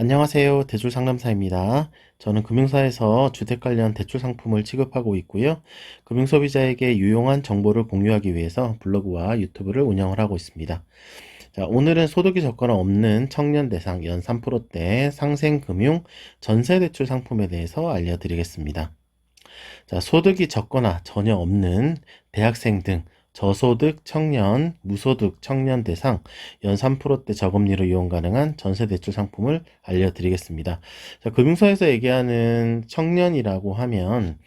안녕하세요. 대출 상담사입니다. 저는 금융사에서 주택 관련 대출 상품을 취급하고 있고요. 금융소비자에게 유용한 정보를 공유하기 위해서 블로그와 유튜브를 운영을 하고 있습니다. 자, 오늘은 소득이 적거나 없는 청년 대상 연 3%대 상생금융 전세대출 상품에 대해서 알려드리겠습니다. 자, 소득이 적거나 전혀 없는 대학생 등 저소득 청년, 무소득 청년 대상 연 3%대 저금리로 이용 가능한 전세대출 상품을 알려드리겠습니다. 자, 금융서에서 얘기하는 청년이라고 하면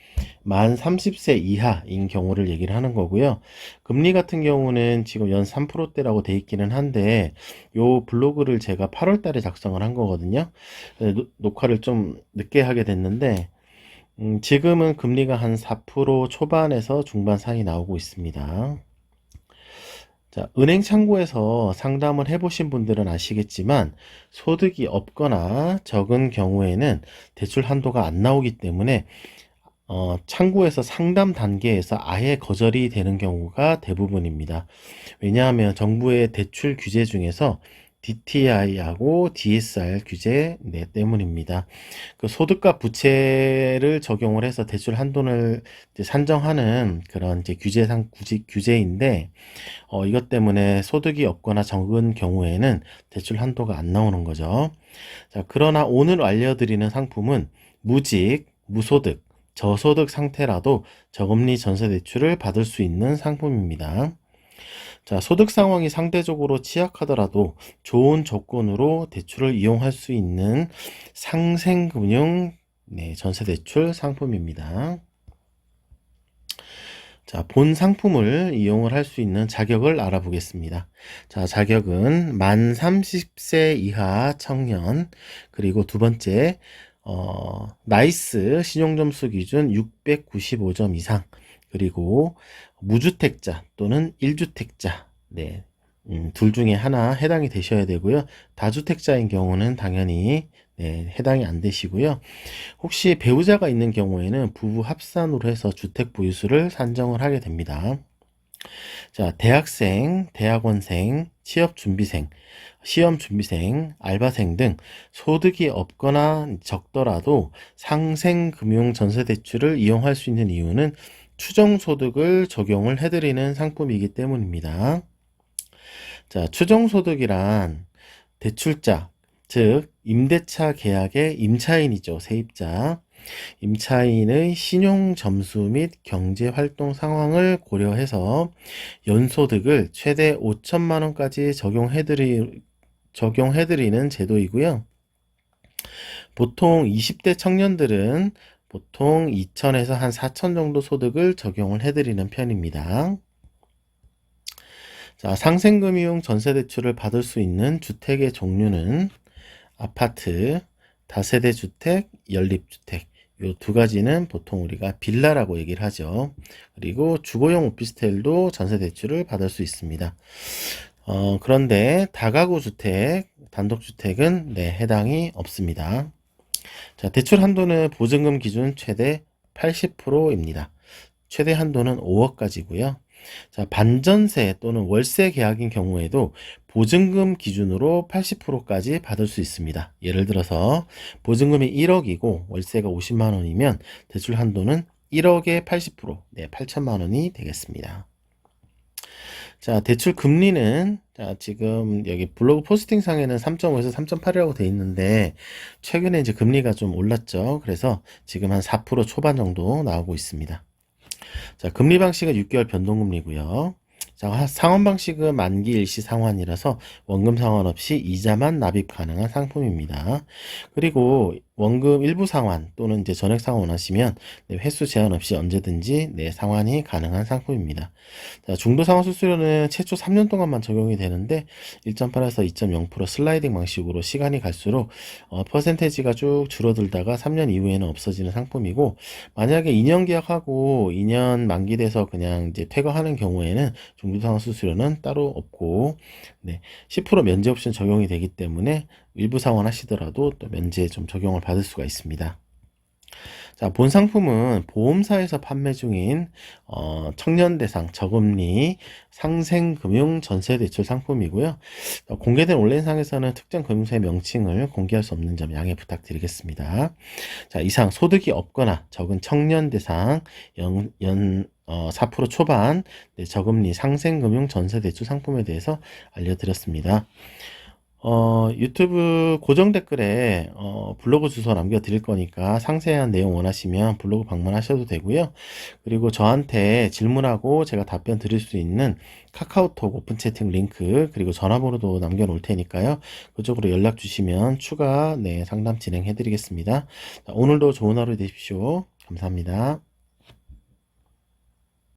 만 30세 이하인 경우를 얘기를 하는 거고요. 금리 같은 경우는 지금 연 3%대라고 돼 있기는 한데 요 블로그를 제가 8월 달에 작성을 한 거거든요. 녹화를 좀 늦게 하게 됐는데 지금은 금리가 한 4% 초반에서 중반 사이 나오고 있습니다. 자, 은행 창구에서 상담을 해보신 분들은 아시겠지만 소득이 없거나 적은 경우에는 대출 한도가 안 나오기 때문에 창구에서 상담 단계에서 아예 거절이 되는 경우가 대부분입니다. 왜냐하면 정부의 대출 규제 중에서 DTI하고 DSR 규제 때문입니다. 그 소득과 부채를 적용을 해서 대출 한도를 이제 산정하는 그런 이제 규제인데, 이것 때문에 소득이 없거나 적은 경우에는 대출 한도가 안 나오는 거죠. 자, 그러나 오늘 알려드리는 상품은 무직, 무소득, 저소득 상태라도 저금리 전세 대출을 받을 수 있는 상품입니다. 자, 소득 상황이 상대적으로 취약하더라도 좋은 조건으로 대출을 이용할 수 있는 상생금융 전세 대출 상품입니다. 자, 본 상품을 이용을 할 수 있는 자격을 알아보겠습니다. 자, 자격은 만 30세 이하 청년, 그리고 두 번째, 나이스 신용점수 기준 695점 이상, 그리고 무주택자 또는 1주택자, 둘 중에 하나 해당이 되셔야 되고요. 다주택자인 경우는 당연히 해당이 안 되시고요. 혹시 배우자가 있는 경우에는 부부 합산으로 해서 주택 보유수를 산정을 하게 됩니다. 자, 대학생, 대학원생, 취업준비생, 시험준비생, 알바생 등 소득이 없거나 적더라도 상생금융 전세대출을 이용할 수 있는 이유는 추정소득을 적용을 해드리는 상품이기 때문입니다. 자, 추정소득이란 대출자, 즉 임대차 계약의 임차인이죠. 세입자. 임차인의 신용 점수 및 경제 활동 상황을 고려해서 연소득을 최대 5천만 원까지 적용해드리는 제도이고요. 보통 20대 청년들은 보통 2천에서 한 4천 정도 소득을 적용을 해드리는 편입니다. 자, 상생금융 전세대출을 받을 수 있는 주택의 종류는 아파트, 다세대 주택, 연립주택, 요 두 가지는 보통 우리가 빌라라고 얘기를 하죠. 그리고 주거용 오피스텔도 전세대출을 받을 수 있습니다. 그런데 다가구 주택, 단독주택은 해당이 없습니다. 자, 대출 한도는 보증금 기준 최대 80%입니다. 최대 한도는 5억까지고요. 자, 반전세 또는 월세 계약인 경우에도 보증금 기준으로 80%까지 받을 수 있습니다. 예를 들어서 보증금이 1억이고 월세가 50만 원이면 대출 한도는 1억에 80%, 8천만 원이 되겠습니다. 자, 대출 금리는 지금 여기 블로그 포스팅 상에는 3.5에서 3.8이라고 돼 있는데 최근에 이제 금리가 좀 올랐죠. 그래서 지금 한 4% 초반 정도 나오고 있습니다. 자, 금리 방식은 6개월 변동금리고요. 자, 상환 방식은 만기 일시 상환이라서 원금 상환 없이 이자만 납입 가능한 상품입니다. 그리고 원금 일부 상환 또는 이제 전액 상환 원하시면 횟수 제한 없이 언제든지 상환이 가능한 상품입니다. 자, 중도 상환 수수료는 최초 3년 동안만 적용이 되는데 1.8에서 2.0% 슬라이딩 방식으로 시간이 갈수록 퍼센테이지가 쭉 줄어들다가 3년 이후에는 없어지는 상품이고, 만약에 2년 계약하고 2년 만기돼서 그냥 이제 퇴거하는 경우에는 중도 상환 수수료는 따로 없고 10% 면제 옵션 적용이 되기 때문에 일부 상환 하시더라도 또 면제 좀 적용을 받을 수가 있습니다. 자, 본 상품은 보험사에서 판매 중인 청년 대상 저금리 상생금융 전세대출 상품이고요. 공개된 온라인상에서는 특정 금융사의 명칭을 공개할 수 없는 점 양해 부탁드리겠습니다. 자, 이상 소득이 없거나 적은 청년 대상 4% 초반 저금리 상생금융 전세대출 상품에 대해서 알려드렸습니다. 유튜브 고정 댓글에 블로그 주소 남겨드릴 거니까 상세한 내용 원하시면 블로그 방문하셔도 되고요. 그리고 저한테 질문하고 제가 답변 드릴 수 있는 카카오톡 오픈 채팅 링크 그리고 전화번호도 남겨놓을 테니까요. 그쪽으로 연락 주시면 추가 상담 진행해 드리겠습니다. 오늘도 좋은 하루 되십시오. 감사합니다.